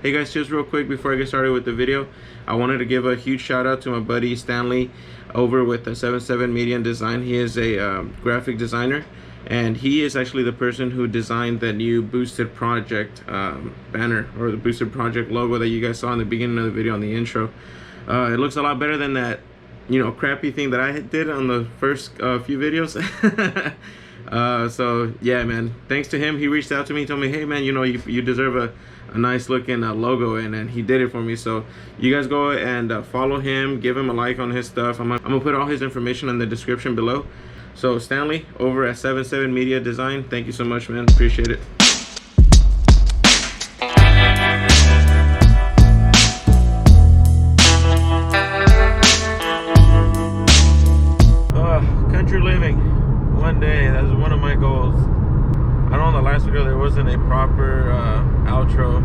Hey guys, just real quick before I get started with the video, I wanted to give a huge shout out to my buddy Stanley over with the 77 Media and Design. He is a graphic designer, and he is actually the person who designed the new Boosted Project banner, or the Boosted Project logo that you guys saw in the beginning of the video on the intro. It looks a lot better than that, you know, crappy thing that I did on the first few videos. So yeah, man, thanks to him. He reached out to me, told me, hey man, you know, you deserve a nice looking logo, and he did it for me. So you guys go and follow him, give him a like on his stuff. I'm gonna put all his information in the description below. So Stanley over at 77 Media Design, thank you so much, man. Appreciate it. Country living one day, that's one of my goals. I know in the last video there wasn't a proper outro.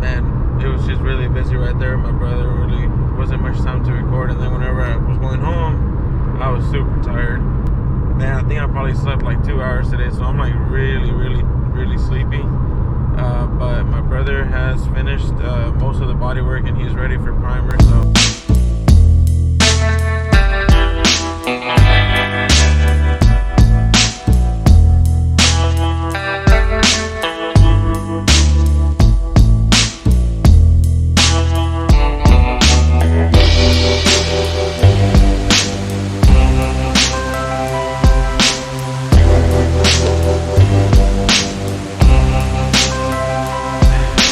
Man, it was just really busy right there. My brother really wasn't much time to record, and then whenever I was going home, I was super tired. Man, I think I probably slept like 2 hours today, so I'm like really sleepy. But my brother has finished most of the body work, and he's ready for primer. So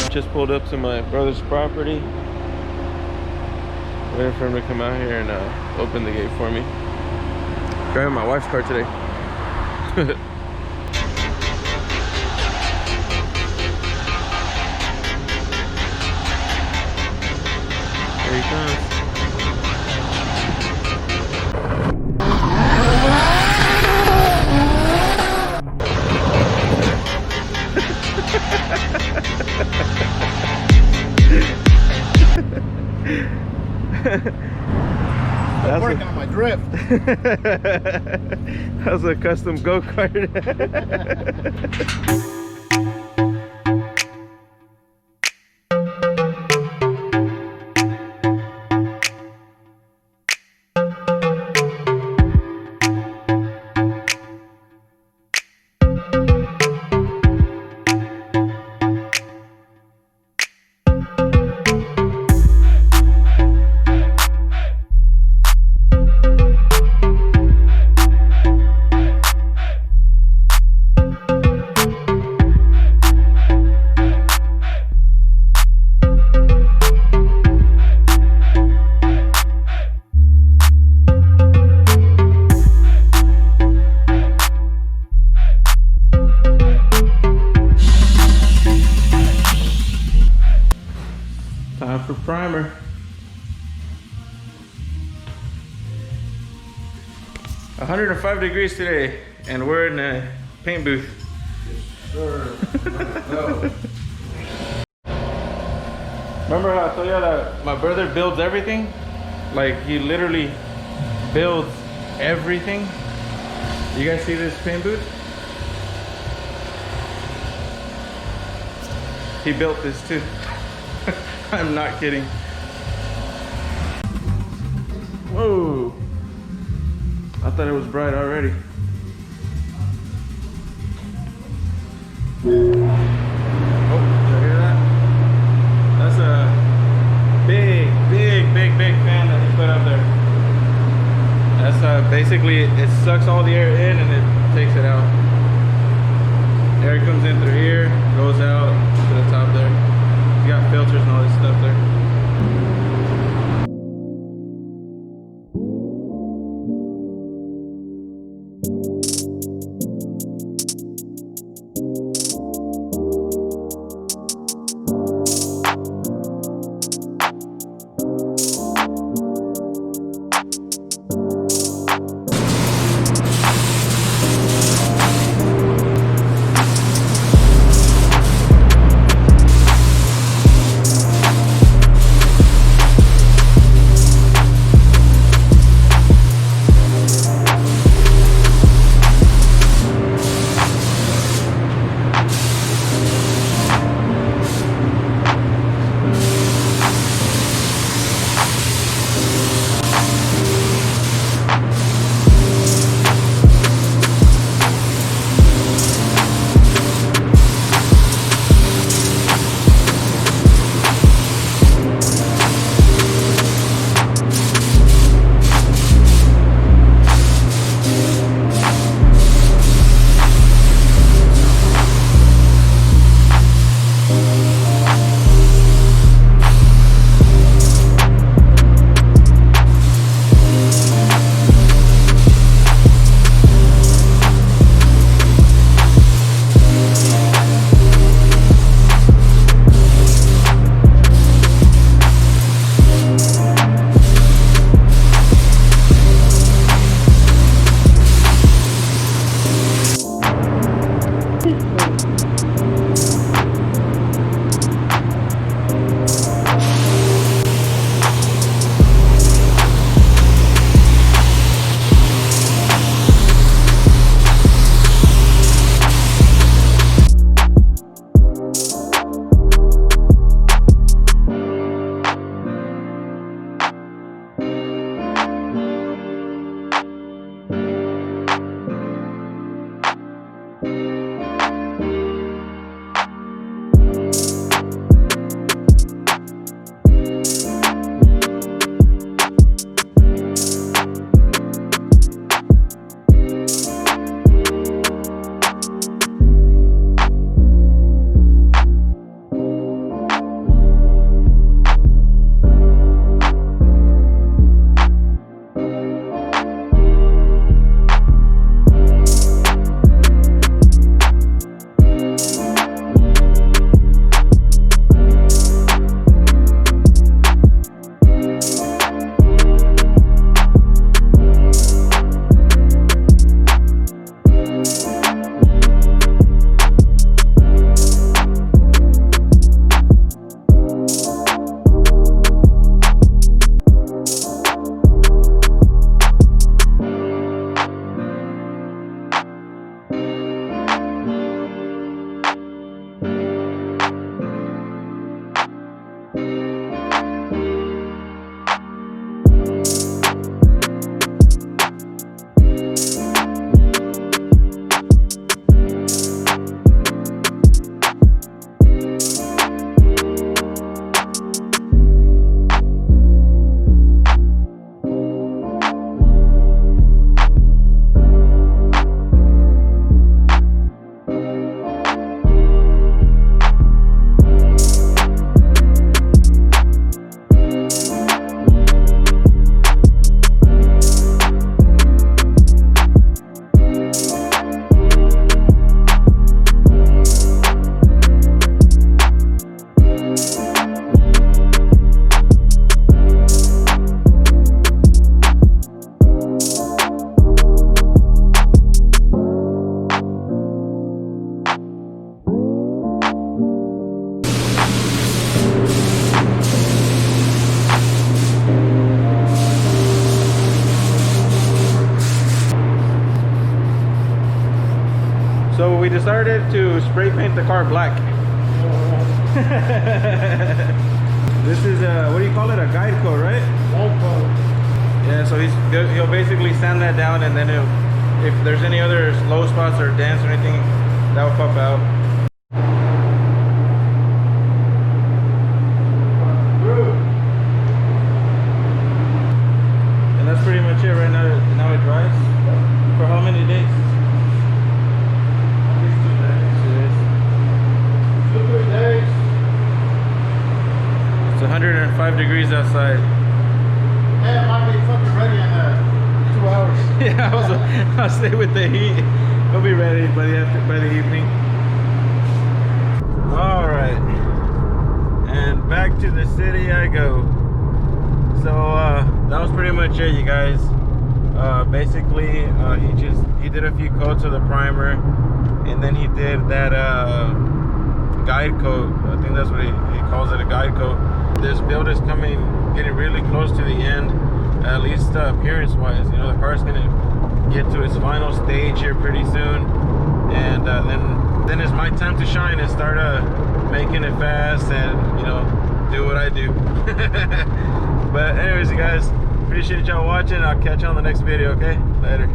just pulled up to my brother's property, waiting for him to come out here and open the gate for me. Driving my wife's car today. Here he comes. I'm working on my drift. That's a custom go-kart. Time for primer. Yes. 105 degrees today, and we're in a paint booth. Yes, sir. Let's go. Remember how I told you that my brother builds everything? Like, he literally builds everything. You guys see this paint booth? He built this too. I'm not kidding. Whoa. I thought it was bright already. Oh, did you hear that? That's a big fan that he put up there. That's basically, it sucks all the air in and it takes it out. Air comes in through here, goes out to the top there. You got filters and all this stuff there. So we decided to spray paint the car black. This is a, what do you call it? A guide coat, right? Yeah, so he'll basically sand that down, and then if there's any other low spots or dents or anything, that will pop out. And that's pretty much it right now. Now it dries. For how many days? At least 2 days. 2-3 days. It's 105 degrees outside. Yeah, it might be fucking ready in 2 hours. Yeah, I'll stay with the heat. It'll be ready by the evening. All right, and back to the city I go. So that was pretty much it, you guys. Basically, he did a few coats of the primer, and then he did that guide coat. I think that's what he calls it, a guide coat. This build is getting really close to the end, at least appearance-wise. You know, the car's gonna get to its final stage here pretty soon, and then it's my time to shine and start making it fast and, you know, do what I do. But anyways, you guys, appreciate y'all watching. I'll catch you on the next video. Okay, later.